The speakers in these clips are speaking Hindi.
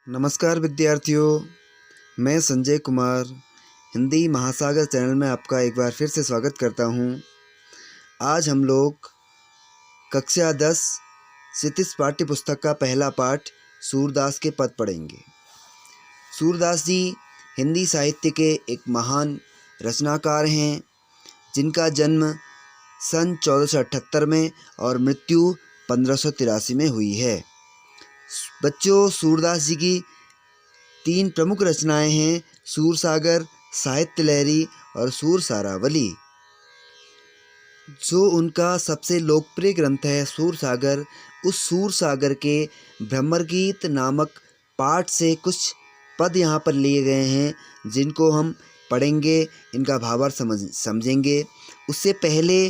नमस्कार विद्यार्थियों, मैं संजय कुमार हिंदी महासागर चैनल में आपका एक बार फिर से स्वागत करता हूं। आज हम लोग कक्षा 10 क्षितिज पाठ्य पुस्तक का पहला पाठ सूरदास के पद पढ़ेंगे। सूरदास जी हिंदी साहित्य के एक महान रचनाकार हैं, जिनका जन्म सन 1478 में और मृत्यु 1583 में हुई है। बच्चों, सूरदास जी की 3 प्रमुख रचनाएं हैं, सूरसागर, साहित्य लहरी और सूरसारावली। जो उनका सबसे लोकप्रिय ग्रंथ है सूरसागर, उस सूरसागर के भ्रमरगीत नामक पाठ से कुछ पद यहाँ पर लिए गए हैं, जिनको हम पढ़ेंगे, इनका भावार्थ समझेंगे। उससे पहले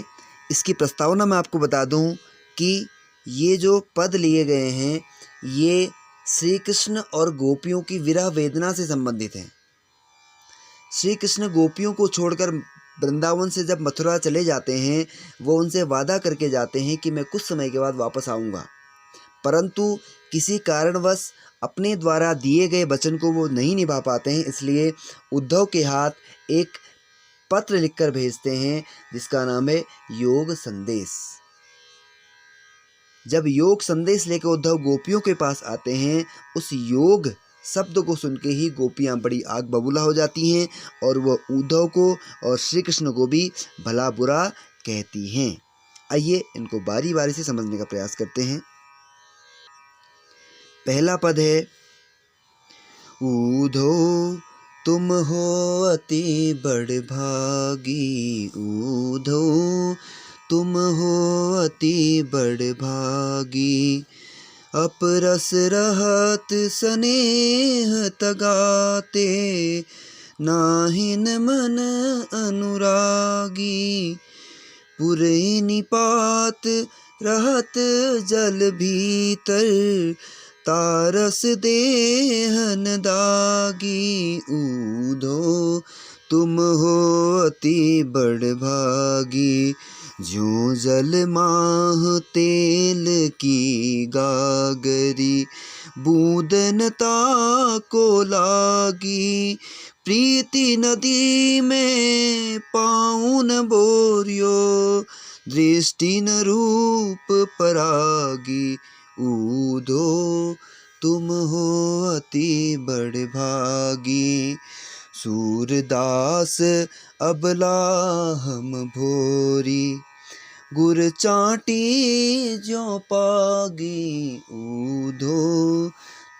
इसकी प्रस्तावना मैं आपको बता दूं कि ये जो पद लिए गए हैं, ये श्री कृष्ण और गोपियों की विरह वेदना से संबंधित हैं। श्री कृष्ण गोपियों को छोड़कर वृंदावन से जब मथुरा चले जाते हैं, वो उनसे वादा करके जाते हैं कि मैं कुछ समय के बाद वापस आऊँगा, परंतु किसी कारणवश अपने द्वारा दिए गए वचन को वो नहीं निभा पाते हैं। इसलिए उद्धव के हाथ एक पत्र लिखकर भेजते हैं, जिसका नाम है योग संदेश। जब योग संदेश लेकर उद्धव गोपियों के पास आते हैं, उस योग शब्द को सुन के ही गोपियाँ बड़ी आग बबूला हो जाती हैं और वह उद्धव को और श्री कृष्ण को भी भला बुरा कहती हैं। आइए इनको बारी बारी से समझने का प्रयास करते हैं। पहला पद है, ऊधो तुम हो अति बड़ भागी, ऊधो तुम हो अति बड़ भागी, अपरस रहत स्नेह तगाते, नाहिन मन अनुरागी, पुरई निपात रहत जल भीतर, तारस देहन दागी, ऊधो तुम हो अति बड़ भागी, ज्यों जल माह तेल की गागरी, बूंदन ताको लागी, प्रीति नदी में पाउन बोरियो, दृष्टि न रूप परागी, ऊधो तुम हो अति बड़ भागी, सूरदास अबला हम भोरी, गुर चाटी ज्यों पागी, ऊधो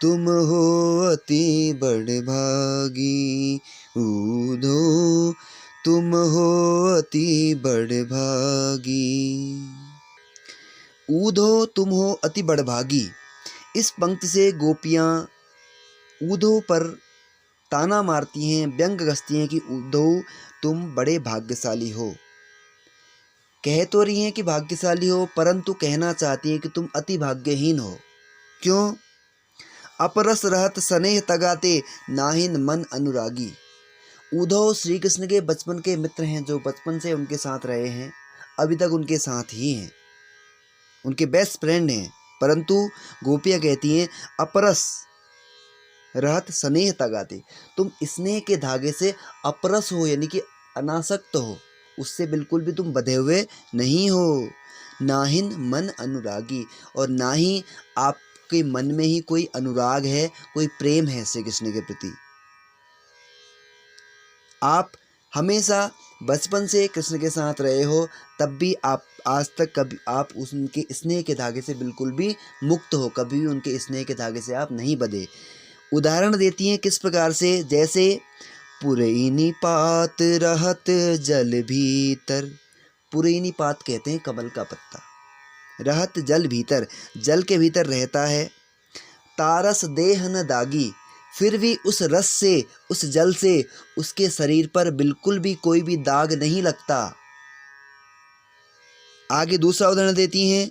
तुम हो अति बड़ भागी, ऊधो तुम हो अति बड़ भागी। ऊधो तुम हो अति बड़ भागी, इस पंक्ति से गोपियाँ ऊधो पर ताना मारती हैं, व्यंग कसती हैं कि उद्धव तुम बड़े भाग्यशाली हो। कह तो रही हैं कि भाग्यशाली हो, परंतु कहना चाहती हैं कि तुम अति भाग्यहीन हो। क्यों? अपरस रहत स्नेह तगाते, नाहिन मन अनुरागी। उद्धव श्री कृष्ण के बचपन के मित्र हैं, जो बचपन से उनके साथ रहे हैं, अभी तक उनके साथ ही हैं, उनके बेस्ट फ्रेंड हैं। परंतु गोपियाँ कहती हैं अपरस रहत स्नेह तगाते, तुम स्नेह के धागे से अपरस हो, यानी कि अनासक्त हो, उससे बिल्कुल भी तुम बंधे हुए नहीं हो। नाहिन मन अनुरागी, और ना ही आपके मन में ही कोई अनुराग है, कोई प्रेम है श्री कृष्ण के प्रति। आप हमेशा बचपन से कृष्ण के साथ रहे हो, तब भी आप आज तक कभी आप उनके स्नेह के धागे से बिल्कुल भी मुक्त हो, कभी भी उनके स्नेह के धागे से आप नहीं बंधे। उदाहरण देती हैं किस प्रकार से, जैसे पुरई निपात रहत जल भीतर, पुरई निपात कहते हैं कमल का पत्ता, रहत जल भीतर, जल के भीतर रहता है, तारस देह न दागी, फिर भी उस रस से, उस जल से उसके शरीर पर बिल्कुल भी कोई भी दाग नहीं लगता। आगे दूसरा उदाहरण देती हैं,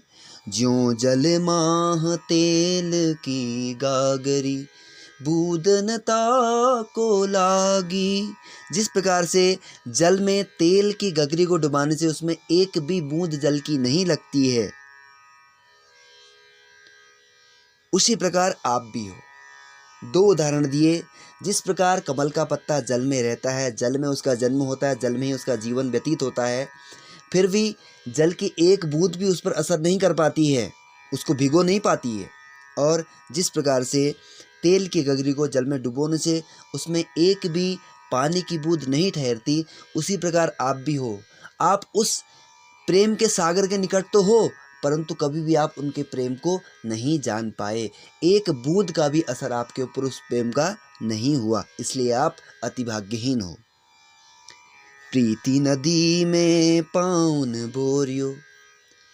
ज्यों जल माह तेल की गागरी, बूंदन ताको लागी, जिस प्रकार से जल में तेल की गगरी को डुबाने से उसमें एक भी बूंद जल की नहीं लगती है, उसी प्रकार आप भी हो। दो उदाहरण दिए। जिस प्रकार कमल का पत्ता जल में रहता है, जल में उसका जन्म होता है, जल में ही उसका जीवन व्यतीत होता है, फिर भी जल की एक बूंद भी उस पर असर नहीं कर पाती है, उसको भिगो नहीं पाती है। और जिस प्रकार से तेल की गगरी को जल में डुबोने से उसमें एक भी पानी की बूंद नहीं ठहरती, उसी प्रकार आप भी हो। आप उस प्रेम के सागर के निकट तो हो, परंतु कभी भी आप उनके प्रेम को नहीं जान पाए। एक बूंद का भी असर आपके ऊपर उस प्रेम का नहीं हुआ, इसलिए आप अति भाग्यहीन हो। प्रीति नदी में पाँव न बोरियो,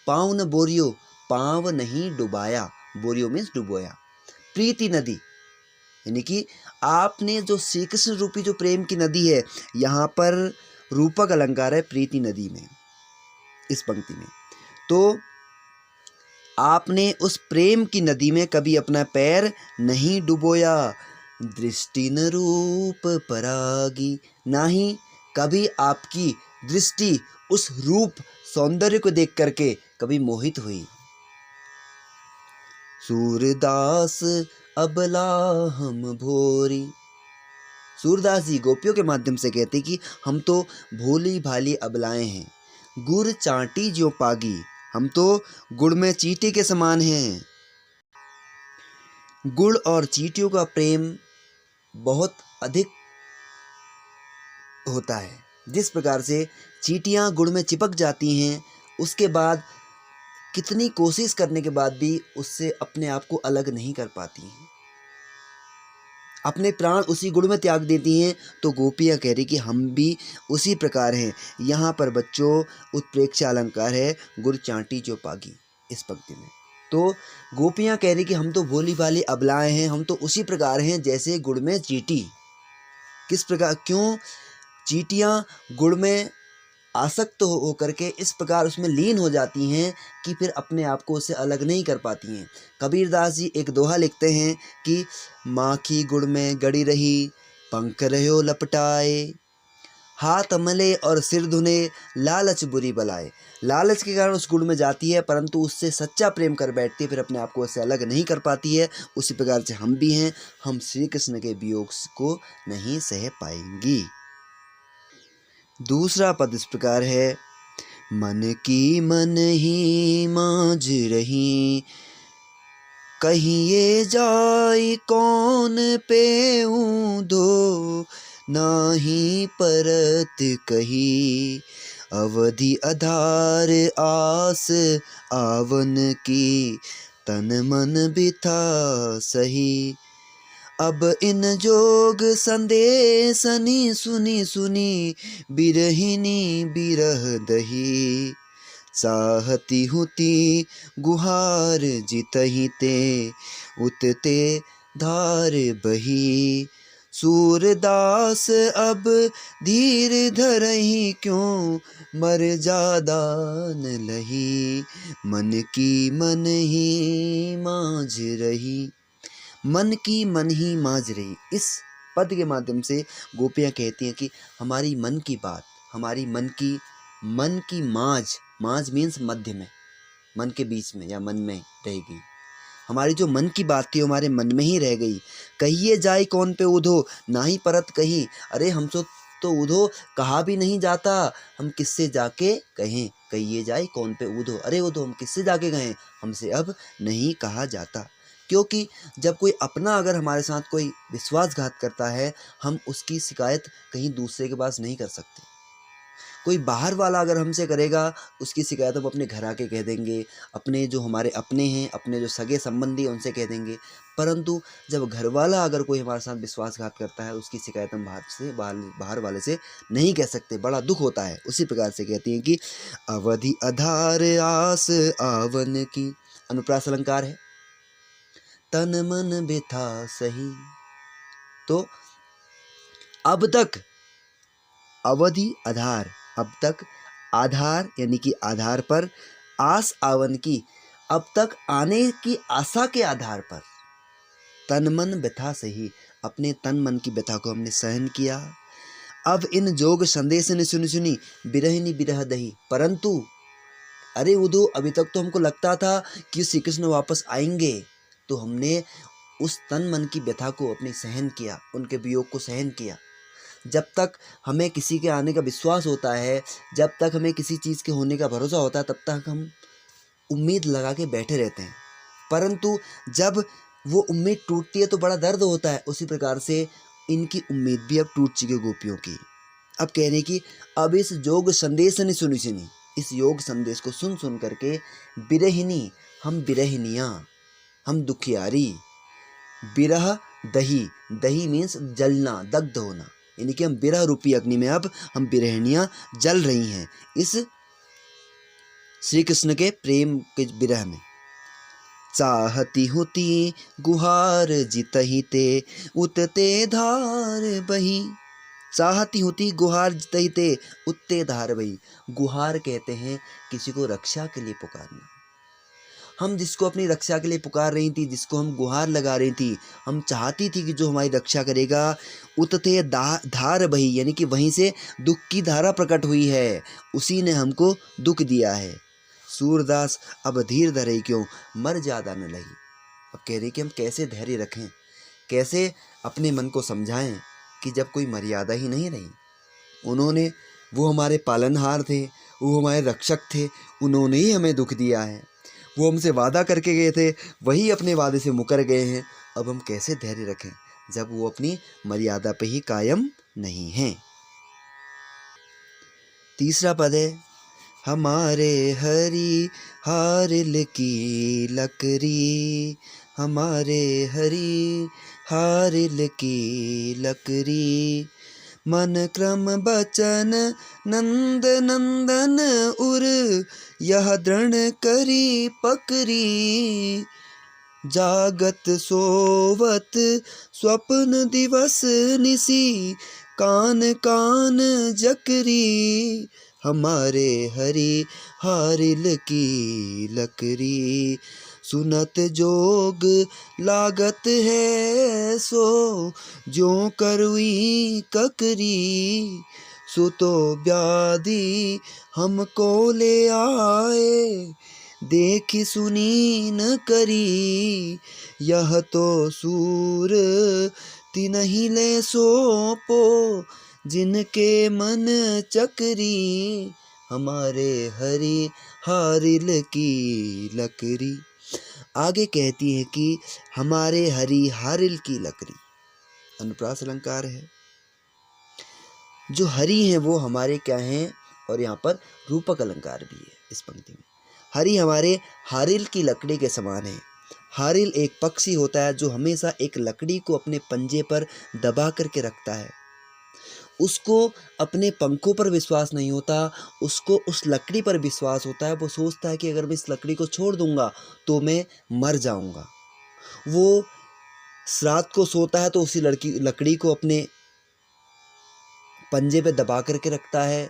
पाँव न बोरियो, पाँव नहीं डुबाया, बोरियो मीन्स डुबोया। प्रीति नदी यानी कि आपने जो श्री कृष्ण रूपी जो प्रेम की नदी है, यहाँ पर रूपक अलंकार है प्रीति नदी में, इस पंक्ति में। तो आपने उस प्रेम की नदी में कभी अपना पैर नहीं डुबोया। दृष्टि न रूप परागी, ना ही कभी आपकी दृष्टि उस रूप सौंदर्य को देख करके कभी मोहित हुई। सूरदास अबला हम भोरी, सूरदास जी गोपियों के माध्यम से कहते कि हम तो भोली भाली अबलाएं हैं। गुड़ चाटी जो पागी, हम तो गुड़ में चींटी के समान हैं। गुड़ और चींटियों का प्रेम बहुत अधिक होता है। जिस प्रकार से चींटियां गुड़ में चिपक जाती हैं, उसके बाद कितनी कोशिश करने के बाद भी उससे अपने आप को अलग नहीं कर पाती हैं, अपने प्राण उसी गुड़ में त्याग देती हैं। तो गोपियाँ कह रही कि हम भी उसी प्रकार हैं। यहाँ पर बच्चों उत्प्रेक्षा अलंकार है गुड़ चांटी जो पागी, इस पंक्ति में। तो गोपियाँ कह रही कि हम तो भोली भाली अबलाएं हैं, हम तो उसी प्रकार हैं जैसे गुड़ में चींटी। किस प्रकार, क्यों? चींटियाँ गुड़ में आसक्त होकर के इस प्रकार उसमें लीन हो जाती हैं कि फिर अपने आप को उससे अलग नहीं कर पाती हैं। कबीरदास जी एक दोहा लिखते हैं कि माखी गुड़ में गड़ी रही, पंख रहो लपटाए, हाथ मले और सिर धुने, लालच बुरी बलाए। लालच के कारण उस गुड़ में जाती है, परंतु उससे सच्चा प्रेम कर बैठती है, फिर अपने आप को उससे अलग नहीं कर पाती है। उसी प्रकार से हम भी हैं, हम श्री कृष्ण के वियोग को नहीं सह पाएंगी। दूसरा पद इस प्रकार है, मन की मन ही मांझ रही, कहिए जाई कौन पेऊं धो, नाही परत कही, अवधि आधार आस आवन की, तन मन बिथा सही। अब इन जोग संदेशनी सुनी सुनी, बिरहिनी बिरह दही, चाहती हुती गुहार जितहि ते, उतते धार बही। सूरदास अब धीर धरहि क्यों, मर्यादा न लही, मन की मन ही मांझ रही, मन की मन ही मांझ रही। इस पद के माध्यम से गोपियाँ कहती हैं कि हमारी मन की बात, हमारी मन की मांझ, मांझ मीन्स मध्य में, मन के बीच में या मन में रह गई। हमारी जो मन की बात थी हमारे मन में ही रह गई। कहिए जाए कौन पे उधो, ना ही परत कही। अरे हमसे तो उधो कहा भी नहीं जाता, हम किससे जाके कहें। कहिए जाए कौन पे उधो, अरे उधो हम किससे जाके कहें, हमसे अब नहीं कहा जाता। क्योंकि जब कोई अपना अगर हमारे साथ कोई विश्वासघात करता है, हम उसकी शिकायत कहीं दूसरे के पास नहीं कर सकते। कोई बाहर वाला अगर हमसे करेगा, उसकी शिकायत हम अपने घर आके कह देंगे, अपने जो हमारे अपने हैं, अपने जो सगे संबंधी हैं उनसे कह देंगे। परंतु जब घर वाला अगर कोई हमारे साथ विश्वासघात करता है, उसकी शिकायत हम बाहर वाले से नहीं कह सकते, बड़ा दुख होता है। उसी प्रकार से कहती हैं कि अवधि आधार आस आवन की, अनुप्रास अलंकार है, तन मन बिथा सही। तो अब तक अवधि आधार, अब तक आधार यानी कि आधार पर, आस आवन की, अब तक आने की आशा के आधार पर, तन मन व्यथा सही, अपने तन मन की व्यथा को हमने सहन किया। अब इन जोग संदेश ने सुनी सुनी, बिरहिनी बिरह दही। परंतु अरे उधो अभी तक तो हमको लगता था कि श्री कृष्ण वापस आएंगे, तो हमने उस तन मन की व्यथा को अपनी सहन किया, उनके वियोग को सहन किया। जब तक हमें किसी के आने का विश्वास होता है, जब तक हमें किसी चीज़ के होने का भरोसा होता है, तब तक हम उम्मीद लगा के बैठे रहते हैं। परंतु जब वो उम्मीद टूटती है तो बड़ा दर्द होता है। उसी प्रकार से इनकी उम्मीद भी अब टूट चुकी गोपियों की। अब कहने की अब इस योग संदेश ने सुनी सुनी, इस योग संदेश को सुन सुन करके बिरहिनी, हम बिरहिनियाँ, हम दुखियारी, बिरह दही, दही मीन्स जलना, दग्ध होना, यानी कि हम बिरह रूपी अग्नि में अब हम बिरहिनियाँ जल रही हैं इस श्री कृष्ण के प्रेम के विरह में। चाहती होती गुहार जितहि ते उतते धार बही। चाहती होती गुहार जितहि ते उतते धार बही। गुहार कहते हैं किसी को रक्षा के लिए पुकारना। हम जिसको अपनी रक्षा के लिए पुकार रही थी, जिसको हम गुहार लगा रही थी, हम चाहती थी कि जो हमारी रक्षा करेगा, उतते धार बही, यानी कि वहीं से दुख की धारा प्रकट हुई है, उसी ने हमको दुख दिया है। सूरदास अब धीर धरे क्यों, मर ज्यादा न लही। अब कह रही कि हम कैसे धैर्य रखें, कैसे अपने मन को समझाएं कि जब कोई मर्यादा ही नहीं रही। उन्होंने, वो हमारे पालनहार थे, वो हमारे रक्षक थे, उन्होंने ही हमें दुख दिया है। वो हमसे वादा करके गए थे, वही अपने वादे से मुकर गए हैं। अब हम कैसे धैर्य रखें जब वो अपनी मर्यादा पे ही कायम नहीं हैं। तीसरा पद है, हमारे हरि हारिल की लकड़ी, हमारे हरि हारिल की लकड़ी। मन क्रम बचन नंद नंदन उर, यह दृढ़ करी पकड़ी। जागत सोवत स्वप्न दिवस निसी, कान कान जकरी। हमारे हरि हारिल की लकड़ी। सुनत जोग लागत है सो, ज्यों करुई ककरी। सुतो व्याधि हमको ले आए, देखी सुनी न करी। यह तो सूर तिन्हि ले सौंपो, जिनके मन चकरी। हमारे हरि हारिल की लकड़ी। आगे कहती है कि हमारे हरि हारिल की लकड़ी, अनुप्रास अलंकार है। जो हरि हैं वो हमारे क्या हैं, और यहाँ पर रूपक अलंकार भी है इस पंक्ति में। हरि हमारे हारिल की लकड़ी के समान है। हारिल एक पक्षी होता है जो हमेशा एक लकड़ी को अपने पंजे पर दबा करके रखता है। उसको अपने पंखों पर विश्वास नहीं होता, उसको उस लकड़ी पर विश्वास होता है। वो सोचता है कि अगर मैं इस लकड़ी को छोड़ दूंगा तो मैं मर जाऊंगा। वो रात को सोता है तो उसी लकड़ी को अपने पंजे पे दबा करके रखता है।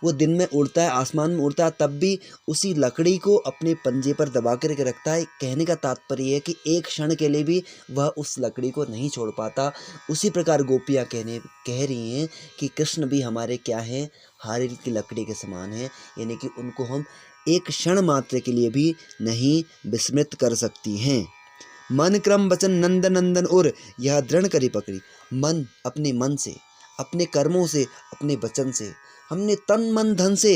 वो दिन में उड़ता है, आसमान में उड़ता है, तब भी उसी लकड़ी को अपने पंजे पर दबा करके रखता है। कहने का तात्पर्य है कि एक क्षण के लिए भी वह उस लकड़ी को नहीं छोड़ पाता। उसी प्रकार गोपियाँ कह रही हैं कि कृष्ण भी हमारे क्या हैं, हारिल की लकड़ी के समान हैं, यानी कि उनको हम एक क्षण मात्र के लिए भी नहीं विस्मृत कर सकती हैं। मन क्रम वचन नंद नंदन उर, यह दृढ़ करी पकड़ी। मन, अपने मन से, अपने कर्मों से, अपने वचन से, हमने तन मन धन से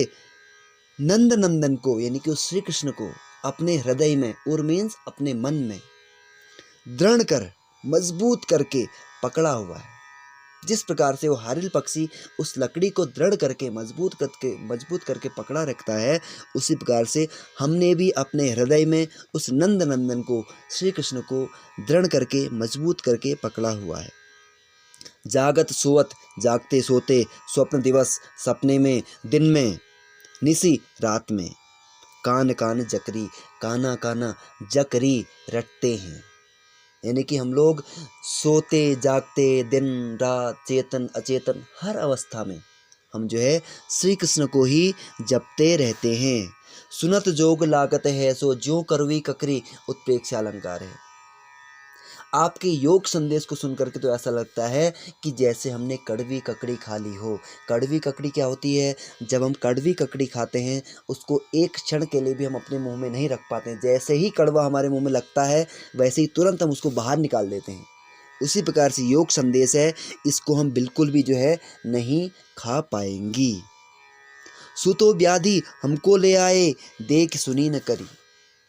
नंद नंदन को, यानी कि उस श्री कृष्ण को अपने हृदय में, उर मीन्स अपने मन में, दृढ़ कर, मजबूत करके पकड़ा हुआ है। जिस प्रकार से वो हारिल पक्षी उस लकड़ी को दृढ़ करके मजबूत करके पकड़ा रखता है, उसी प्रकार से हमने भी अपने हृदय में उस नंद नंदन को, श्री कृष्ण को दृढ़ करके मजबूत करके पकड़ा हुआ है। जागत सोवत, जागते सोते, स्वप्न दिवस, सपने में, दिन में, निसी, रात में, कान कान जकरी, काना काना जकरी रटते हैं। यानी कि हम लोग सोते जागते, दिन रात, चेतन अचेतन, हर अवस्था में हम जो है श्री कृष्ण को ही जपते रहते हैं। सुनत जोग लागत है सो, ज्यों करवी ककरी, उत्प्रेक्षा अलंकार है। आपके योग संदेश को सुन करके तो ऐसा लगता है कि जैसे हमने कड़वी ककड़ी खा ली हो। कड़वी ककड़ी क्या होती है? जब हम कड़वी ककड़ी खाते हैं उसको एक क्षण के लिए भी हम अपने मुंह में नहीं रख पाते हैं। जैसे ही कड़वा हमारे मुंह में लगता है वैसे ही तुरंत हम उसको बाहर निकाल देते हैं। उसी प्रकार से योग संदेश है, इसको हम बिल्कुल भी जो है नहीं खा पाएंगी। सुतो व्याधि हमको ले आए, देख सुनी न करी।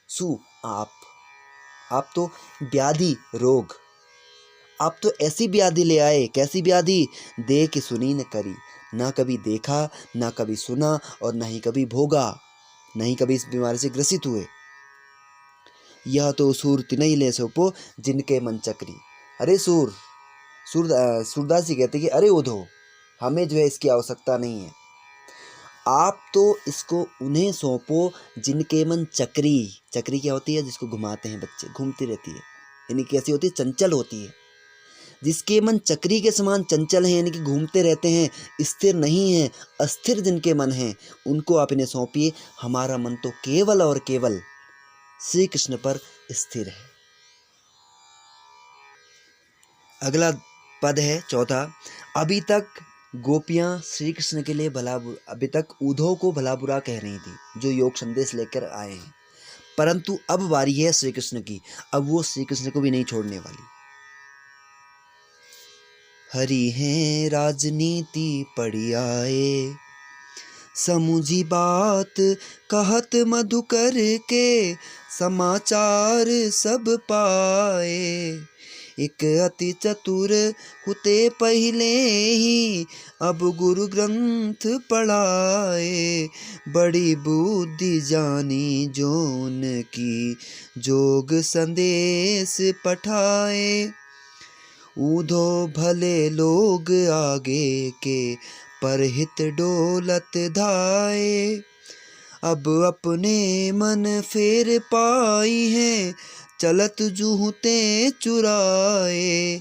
सु आप तो व्याधि रोग, आप तो ऐसी व्याधि ले आए। कैसी व्याधि? देख सुनी न करी, ना कभी देखा, ना कभी सुना और ना ही कभी भोगा, नहीं कभी इस बीमारी से ग्रसित हुए। यह तो सूर तिनई ले सोपो जिनके मन चक्री। अरे सूरदास जी कहते कि अरे उधो, हमें जो है इसकी आवश्यकता नहीं है। आप तो इसको उन्हें सौंपो जिनके मन चक्री। चक्री क्या होती है? जिसको घुमाते हैं बच्चे, घूमती रहती है, यानी कैसी होती है? चंचल होती है। जिसके मन चक्री के समान चंचल हैं, यानी कि घूमते रहते हैं, स्थिर नहीं है, अस्थिर जिनके मन हैं, उनको आप इन्हें सौंपिए। हमारा मन तो केवल और केवल श्री कृष्ण पर स्थिर है। अगला पद है चौथा। अभी तक गोपियां श्री कृष्ण के लिए अभी तक उद्धव को भला बुरा कह रही थी, जो योग संदेश लेकर आए हैं, परंतु अब बारी है श्री कृष्ण की। अब वो श्री कृष्ण को भी नहीं छोड़ने वाली। हरि हैं राजनीति पड़ी आए, समझी बात कहत मधुकर के, समाचार सब पाए। एक अति चतुर हुते पहले ही, अब गुरु ग्रंथ पढ़ाए। बड़ी बुद्धि जानी जोन की, जोग संदेश पठाए। ऊधो भले लोग आगे के, परहित डोलत धाए। अब अपने मन फेर पाई हैं, चलत जूहते चुराए।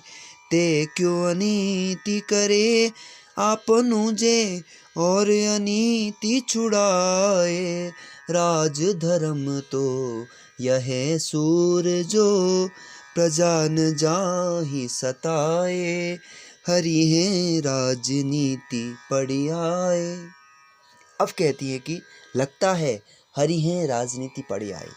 ते क्यों अनीति करे आपनु जे, और अनीति छुड़ाए। राज धर्म तो यह सूर जो, प्रजा न जाहि सताए। हरि हैं राजनीति पड़ी आए। अब कहती है कि लगता है हरि हैं राजनीति पड़ी आए।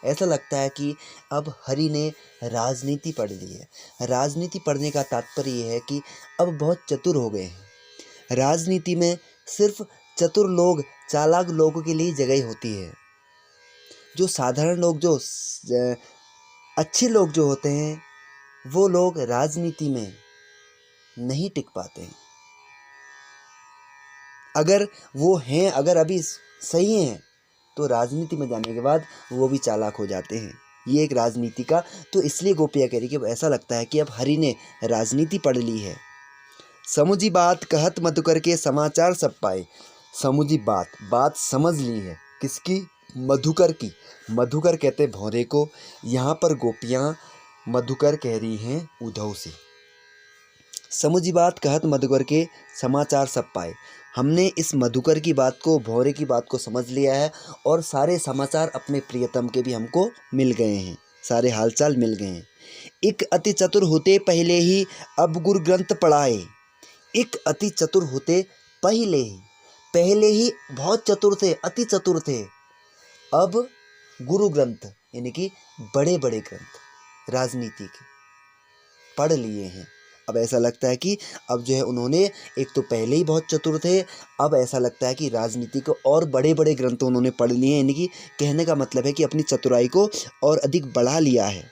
ऐसा लगता है कि अब हरि ने राजनीति पढ़ ली है। राजनीति पढ़ने का तात्पर्य यह है कि अब बहुत चतुर हो गए हैं। राजनीति में सिर्फ चतुर लोग, चालाक लोगों के लिए जगह होती है। जो साधारण लोग, जो अच्छे लोग जो होते हैं, वो लोग राजनीति में नहीं टिक पाते हैं। अगर वो हैं, अगर अभी सही हैं, तो राजनीति में जाने के बाद वो भी चालाक हो जाते हैं। ये एक राजनीति का, तो इसलिए गोपियाँ कह रही कि ऐसा लगता है कि अब हरि ने राजनीति पढ़ ली है। समुझी बात कहत मधुकर के, समाचार सब पाए। समुझी बात समझ ली है। किसकी? मधुकर की। मधुकर कहते भौरे को। यहाँ पर गोपियाँ मधुकर कह रही हैं उद्धव से। समुझी बात कहत मधुकर के, समाचार सब पाए। हमने इस मधुकर की बात को, भौरे की बात को समझ लिया है, और सारे समाचार अपने प्रियतम के भी हमको मिल गए हैं, सारे हालचाल मिल गए हैं। एक अति चतुर होते पहले ही, अब गुरु ग्रंथ पढ़ाए। एक अति चतुर होते पहले ही बहुत चतुर थे, अति चतुर थे। अब गुरु ग्रंथ यानी कि बड़े बड़े ग्रंथ राजनीति के पढ़ लिए हैं। अब ऐसा लगता है कि अब जो है उन्होंने, एक तो पहले ही बहुत चतुर थे, अब ऐसा लगता है कि राजनीति को और बड़े बड़े ग्रंथ उन्होंने पढ़ लिए हैं। यानी कि कहने का मतलब है कि अपनी चतुराई को और अधिक बढ़ा लिया है।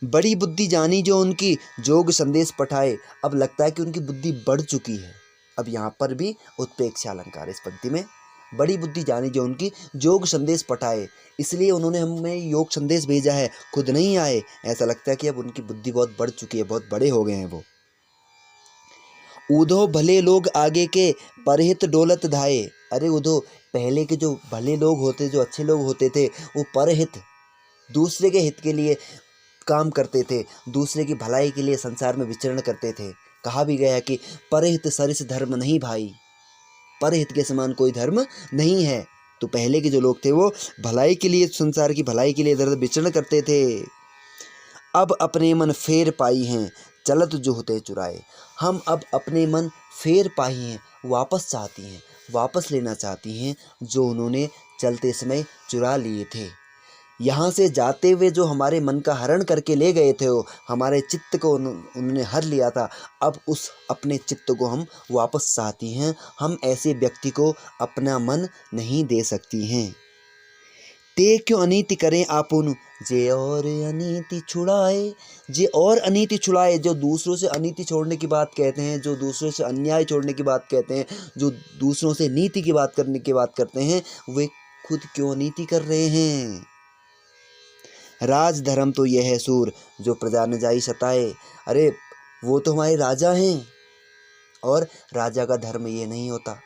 बड़ी बुद्धि जानी जो उनकी, जोग संदेश पठाए। अब लगता है कि उनकी बुद्धि बढ़ चुकी है। अब यहाँ पर भी उत्प्रेक्षा अलंकार इस पंक्ति में। बड़ी बुद्धि जानी जो उनकी, जोग संदेश पठाए, इसलिए उन्होंने हमें योग संदेश भेजा है, खुद नहीं आए। ऐसा लगता है कि अब उनकी बुद्धि बहुत बढ़ चुकी है, बहुत बड़े हो गए हैं वो। उधो भले लोग आगे के, परहित डोलत धाये। अरे उधो, पहले के जो भले लोग होते, जो अच्छे लोग होते थे, वो परहित, दूसरे के हित के लिए काम करते थे, दूसरे की भलाई के लिए संसार में विचरण करते थे। कहा भी गया है कि परहित सरिस धर्म नहीं भाई, परहित के समान कोई धर्म नहीं है। तो पहले के जो लोग थे वो भलाई के लिए, संसार की भलाई के लिए इधर उधर विचरण करते थे। अब अपने मन फेर पाई हैं, चलत जो होते चुराए। हम अब अपने मन फेर पाई हैं, वापस चाहती हैं, वापस लेना चाहती हैं जो उन्होंने चलते समय चुरा लिए थे। यहाँ से जाते हुए जो हमारे मन का हरण करके ले गए थे, वो हमारे चित्त को उन्होंने हर लिया था। अब उस अपने चित्त को हम वापस चाहती हैं। हम ऐसे व्यक्ति को अपना मन नहीं दे सकती हैं। ते क्यों अनीति करें आपुन, जे और अनीति छुड़ाए। जे और अनीति छुड़ाए, जो दूसरों से अनीति छोड़ने की बात कहते हैं, जो दूसरों से अन्याय छोड़ने की बात कहते हैं, जो दूसरों से नीति की बात करने की बात करते हैं, वे खुद क्यों अनीति कर रहे हैं। राज धर्म तो यह है सूर, जो प्रजा न जाई सताए। अरे वो तो हमारे राजा हैं, और राजा का धर्म ये नहीं होता।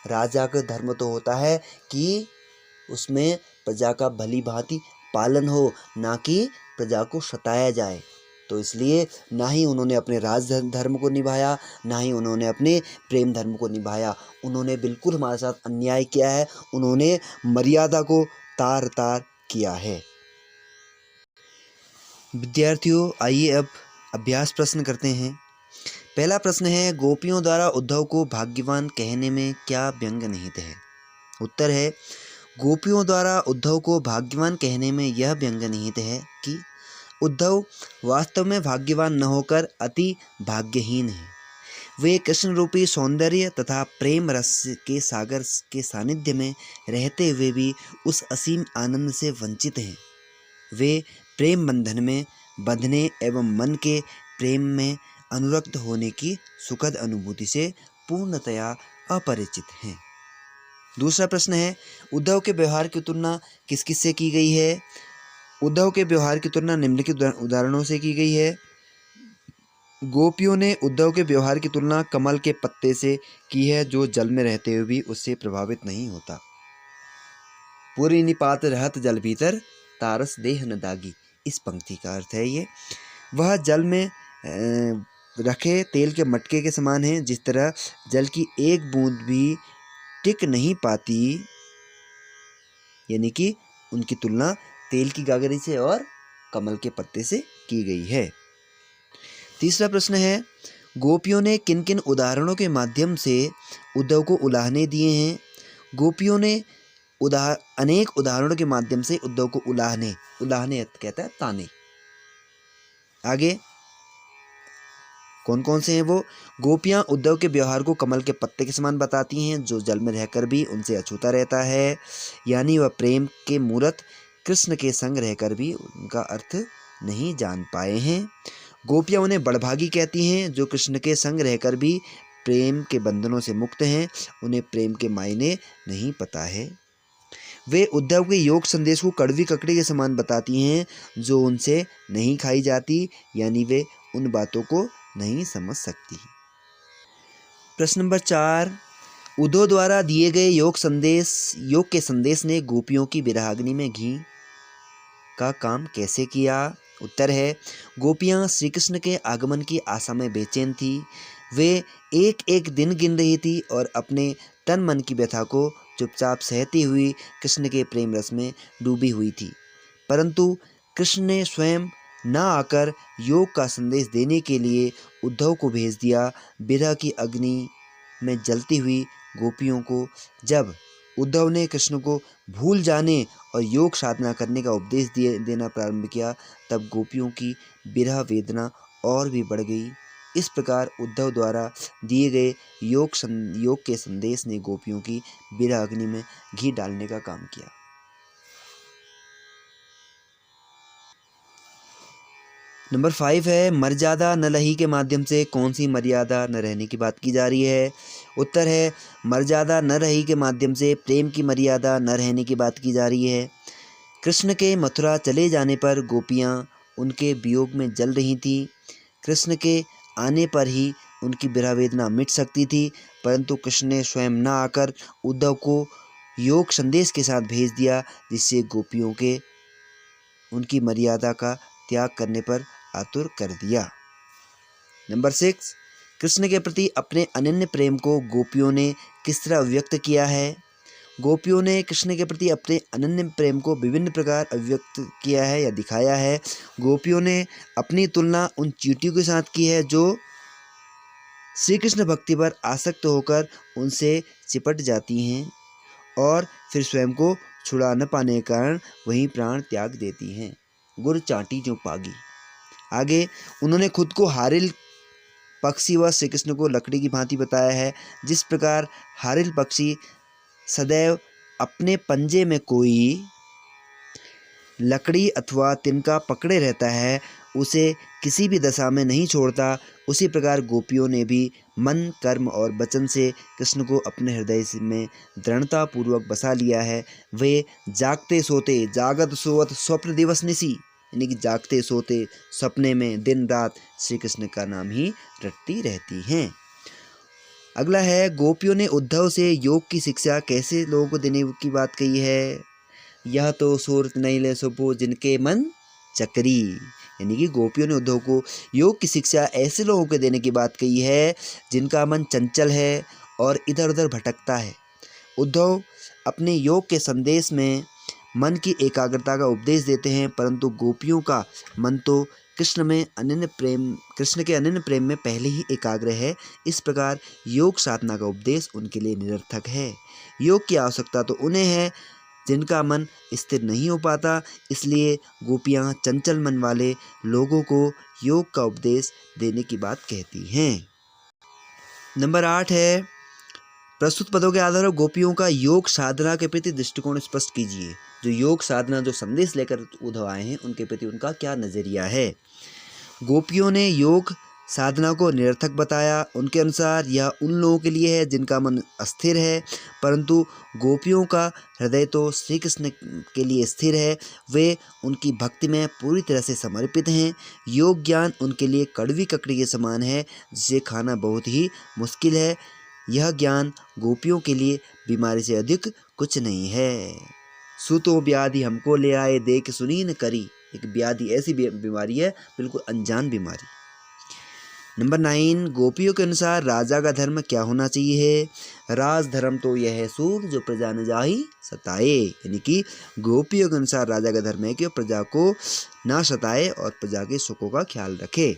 राजा का धर्म तो होता है कि उसमें प्रजा का भली भांति पालन हो, ना कि प्रजा को सताया जाए। तो इसलिए ना ही उन्होंने अपने राज धर्म को निभाया, ना ही उन्होंने अपने प्रेम धर्म को निभाया। उन्होंने बिल्कुल हमारे साथ अन्याय किया है। उन्होंने मर्यादा को तार तार किया है। विद्यार्थियों, आइए अब अभ्यास प्रश्न करते हैं। पहला प्रश्न है, गोपियों द्वारा उद्धव को भाग्यवान कहने में क्या व्यंग निहित है। उत्तर है, गोपियों द्वारा उद्धव को भाग्यवान कहने में यह व्यंग निहित है कि उद्धव वास्तव में भाग्यवान न होकर अति भाग्यहीन है। वे कृष्ण रूपी सौंदर्य तथा प्रेम रस के सागर के सानिध्य में रहते हुए भी उस असीम आनंद से वंचित हैं। वे प्रेम बंधन में बंधने एवं मन के प्रेम में अनुरक्त होने की सुखद अनुभूति से पूर्णतया अपरिचित हैं। दूसरा प्रश्न है, उद्धव के व्यवहार की तुलना किस किस से की गई है। उद्धव के व्यवहार की तुलना निम्नलिखित उदाहरणों से की गई है। गोपियों ने उद्धव के व्यवहार की तुलना कमल के पत्ते से की है, जो जल में रहते हुए भी उससे प्रभावित नहीं होता। पूरी निपात रहत जल भीतर, तारस देह न दागी। इस पंक्ति का अर्थ है ये, वह जल में रखे तेल के मटके के समान है। जिस तरह जल की एक बूंद भी टिक नहीं पाती, यानी कि उनकी तुलना तेल की गागरी से और कमल के पत्ते से की गई है। तीसरा प्रश्न है, गोपियों ने किन किन उदाहरणों के माध्यम से उद्धव को उलाहने दिए हैं। गोपियों ने अनेक उदाहरणों के माध्यम से उद्धव को उलाहने कहता है ताने। आगे कौन कौन से हैं वो। गोपियां उद्धव के व्यवहार को कमल के पत्ते के समान बताती हैं, जो जल में रहकर भी उनसे अछूता रहता है, यानी वह प्रेम के मूर्त कृष्ण के संग रहकर भी उनका अर्थ नहीं जान पाए हैं। गोपियां उन्हें बड़भागी कहती हैं, जो कृष्ण के संग रहकर भी प्रेम के बंधनों से मुक्त हैं, उन्हें प्रेम के मायने नहीं पता है। वे उद्धव के योग संदेश को कड़वी ककड़ी के समान बताती हैं, जो उनसे नहीं खाई जाती, यानी वे उन बातों को नहीं समझ सकती। प्रश्न नंबर 4, उद्धव द्वारा दिए गए योग के संदेश ने गोपियों की विरहाग्नि में घी का काम कैसे किया। उत्तर है, गोपियां श्री कृष्ण के आगमन की आशा में बेचैन थी। वे एक एक दिन गिन रही थी और अपने तन मन की व्यथा को चुपचाप सहती हुई कृष्ण के प्रेम रस में डूबी हुई थी। परंतु कृष्ण ने स्वयं न आकर योग का संदेश देने के लिए उद्धव को भेज दिया। विरह की अग्नि में जलती हुई गोपियों को जब उद्धव ने कृष्ण को भूल जाने और योग साधना करने का उपदेश देना प्रारंभ किया, तब गोपियों की विरह वेदना और भी बढ़ गई। इस प्रकार उद्धव द्वारा दिए गए योग के संदेश ने गोपियों की विरह अग्नि में घी डालने का काम किया। नंबर 5 है, मर्यादा न रही के माध्यम से कौन सी मर्यादा न रहने की बात की जा रही है। उत्तर है, मर्यादा न रही के माध्यम से प्रेम की मर्यादा न रहने की बात की जा रही है। कृष्ण के मथुरा चले जाने पर गोपियाँ उनके वियोग में जल रही थीं। कृष्ण के आने पर ही उनकी विरह वेदना मिट सकती थी, परंतु कृष्ण ने स्वयं न आकर उद्धव को योग संदेश के साथ भेज दिया, जिससे गोपियों के उनकी मर्यादा का त्याग करने पर आतुर कर दिया। नंबर 6, कृष्ण के प्रति अपने अनन्य प्रेम को गोपियों ने किस तरह व्यक्त किया है। गोपियों ने कृष्ण के प्रति अपने अनन्य प्रेम को विभिन्न प्रकार अभिव्यक्त किया है या दिखाया है। गोपियों ने अपनी तुलना उन चींटियों के साथ की है जो श्री कृष्ण भक्ति पर आसक्त होकर उनसे चिपट जाती हैं और फिर स्वयं को छुड़ा न पाने के कारण वहीं प्राण त्याग देती हैं। गुर चाटी जो पागी। आगे उन्होंने खुद को हारिल पक्षी व श्री कृष्ण को लकड़ी की भांति बताया है। जिस प्रकार हारिल पक्षी सदैव अपने पंजे में कोई लकड़ी अथवा तिनका पकड़े रहता है, उसे किसी भी दशा में नहीं छोड़ता, उसी प्रकार गोपियों ने भी मन, कर्म और वचन से कृष्ण को अपने हृदय में दृढ़ता पूर्वक बसा लिया है। वे जागते सोते, जागत सोवत स्वप्न दिवस निसी, यानी कि जागते सोते सपने में दिन रात श्री कृष्ण का नाम ही रटती रहती हैं। अगला है, गोपियों ने उद्धव से योग की शिक्षा कैसे लोगों को देने की बात कही है। यह तो सूरत नहीं ले सुपो जिनके मन चक्री, यानी कि गोपियों ने उद्धव को योग की शिक्षा ऐसे लोगों को देने की बात कही है जिनका मन चंचल है और इधर उधर भटकता है। उद्धव अपने योग के संदेश में मन की एकाग्रता का उपदेश देते हैं, परंतु गोपियों का मन तो कृष्ण के अनन्य प्रेम में पहले ही एकाग्र है। इस प्रकार योग साधना का उपदेश उनके लिए निरर्थक है। योग की आवश्यकता तो उन्हें है जिनका मन स्थिर नहीं हो पाता, इसलिए गोपियाँ चंचल मन वाले लोगों को योग का उपदेश देने की बात कहती हैं। नंबर 8 है, प्रस्तुत पदों के आधार पर गोपियों का योग साधना के प्रति दृष्टिकोण स्पष्ट कीजिए। जो योग साधना जो संदेश लेकर उद्धव आए हैं उनके प्रति उनका क्या नजरिया है। गोपियों ने योग साधना को निरर्थक बताया। उनके अनुसार यह उन लोगों के लिए है जिनका मन अस्थिर है, परंतु गोपियों का हृदय तो श्री कृष्ण के लिए स्थिर है। वे उनकी भक्ति में पूरी तरह से समर्पित हैं। योग ज्ञान उनके लिए कड़वी ककड़ी के समान है जिसे खाना बहुत ही मुश्किल है। यह ज्ञान गोपियों के लिए बीमारी से अधिक कुछ नहीं है। सुतो व्याधि हमको ले आए देख सुनी न करी। एक व्याधि ऐसी बीमारी है, बिल्कुल अनजान बीमारी। नंबर 9, गोपियों के अनुसार राजा का धर्म क्या होना चाहिए। राज धर्म तो यह है सूर जो प्रजा न जाहि सताए, यानी कि गोपियों के अनुसार राजा का धर्म है कि प्रजा को ना सताए और प्रजा के सुखों का ख्याल रखे।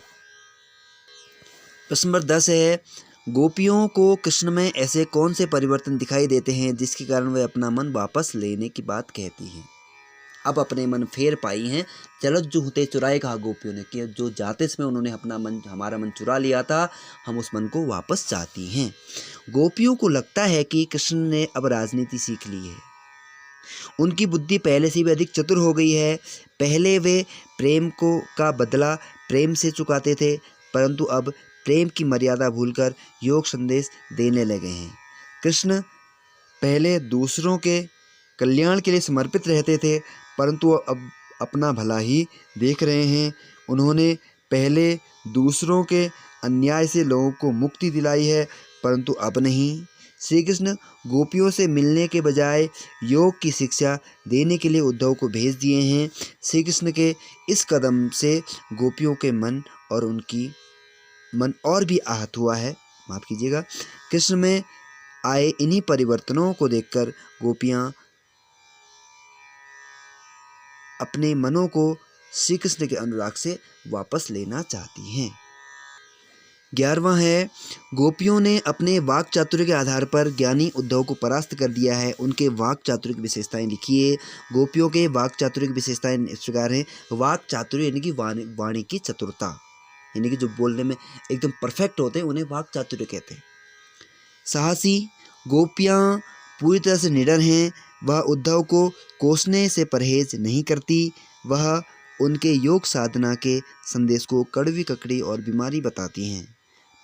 प्रश्न नंबर 10 है, गोपियों को कृष्ण में ऐसे कौन से परिवर्तन दिखाई देते हैं जिसके कारण वे अपना मन वापस लेने की बात कहती हैं। अब अपने मन फेर पाई हैं। चलो जो होते चुराए कहा गोपियों ने कि जो जाते समय उन्होंने हमारा मन चुरा लिया था, हम उस मन को वापस चाहती हैं। गोपियों को लगता है कि कृष्ण ने अब राजनीति सीख ली है। उनकी बुद्धि पहले से भी अधिक चतुर हो गई है। पहले वे प्रेम का बदला प्रेम से चुकाते थे, परंतु अब प्रेम की मर्यादा भूलकर योग संदेश देने लगे हैं। कृष्ण पहले दूसरों के कल्याण के लिए समर्पित रहते थे, परंतु अब अपना भला ही देख रहे हैं। उन्होंने पहले दूसरों के अन्याय से लोगों को मुक्ति दिलाई है, परंतु अब नहीं। श्री कृष्ण गोपियों से मिलने के बजाय योग की शिक्षा देने के लिए उद्धव को भेज दिए हैं। श्री कृष्ण के इस कदम से गोपियों के मन और भी आहत हुआ है। माफ़ कीजिएगा। कृष्ण में आए इन्हीं परिवर्तनों को देखकर गोपियाँ अपने मनों को श्री कृष्ण के अनुराग से वापस लेना चाहती हैं। 11वां है, गोपियों ने अपने वाक चातुर्य के आधार पर ज्ञानी उद्धव को परास्त कर दिया है। उनके वाक चातुर्य की विशेषताएं लिखिए। गोपियों के वाक चातुर्य की विशेषताएं इस प्रकार हैं। वाक चातुर्य यानी कि वाणी की चतुरता, यानी कि जो बोलने में एकदम परफेक्ट होते हैं उन्हें वाक चातुर्य कहते हैं। साहसी, गोपियाँ पूरी तरह से निडर हैं। वह उद्धव को कोसने से परहेज नहीं करती। वह उनके योग साधना के संदेश को कड़वी ककड़ी और बीमारी बताती हैं।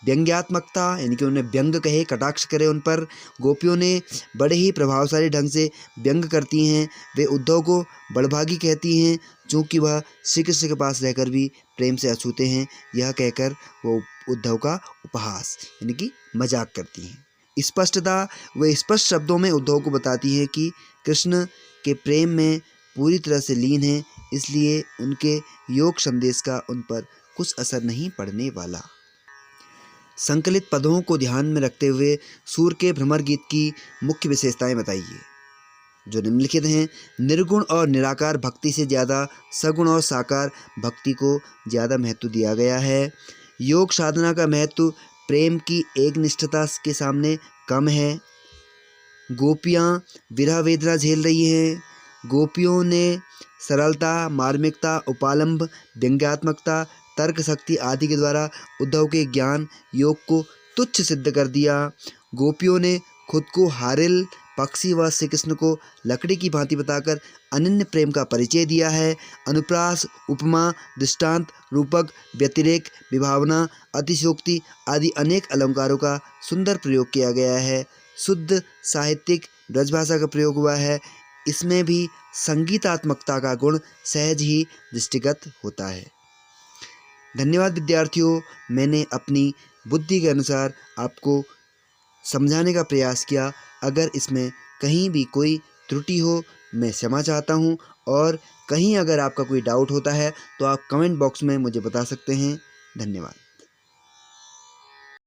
व्यंग्यात्मकता, यानी कि उन्हें व्यंग कहे, कटाक्ष करे उन पर। गोपियों ने बड़े ही प्रभावशाली ढंग से व्यंग करती हैं। वे उद्धव को बड़भागी कहती हैं, चूँकि वह श्री कृष्ण के पास रहकर भी प्रेम से अछूते हैं। यह कहकर वो उद्धव का उपहास यानी कि मजाक करती हैं। स्पष्टता, वे स्पष्ट शब्दों में उद्धव को बताती हैं कि कृष्ण के प्रेम में पूरी तरह से लीन है, इसलिए उनके योग संदेश का उन पर कुछ असर नहीं पड़ने वाला। संकलित पदों को ध्यान में रखते हुए सूर के भ्रमर गीत की मुख्य विशेषताएं बताइए। जो निम्नलिखित हैं। निर्गुण और निराकार भक्ति से ज़्यादा सगुण और साकार भक्ति को ज़्यादा महत्व दिया गया है। योग साधना का महत्व प्रेम की एक निष्ठता के सामने कम है। गोपियाँ विरह वेदना झेल रही हैं। गोपियों ने सरलता, मार्मिकता, उपालंब, व्यंग्यात्मकता, तर्क शक्ति आदि के द्वारा उद्धव के ज्ञान योग को तुच्छ सिद्ध कर दिया। गोपियों ने खुद को हारिल पक्षी व श्री कृष्ण को लकड़ी की भांति बताकर अनन्य प्रेम का परिचय दिया है। अनुप्रास, उपमा, दृष्टांत, रूपक, व्यतिरेक, विभावना, अतिशयोक्ति आदि अनेक अलंकारों का सुंदर प्रयोग किया गया है। शुद्ध साहित्यिक ब्रजभाषा का प्रयोग हुआ है। इसमें भी संगीतात्मकता का गुण सहज ही दृष्टिगत होता है। धन्यवाद विद्यार्थियों, मैंने अपनी बुद्धि के अनुसार आपको समझाने का प्रयास किया। अगर इसमें कहीं भी कोई त्रुटि हो मैं क्षमा चाहता हूँ, और कहीं अगर आपका कोई डाउट होता है तो आप कमेंट बॉक्स में मुझे बता सकते हैं। धन्यवाद।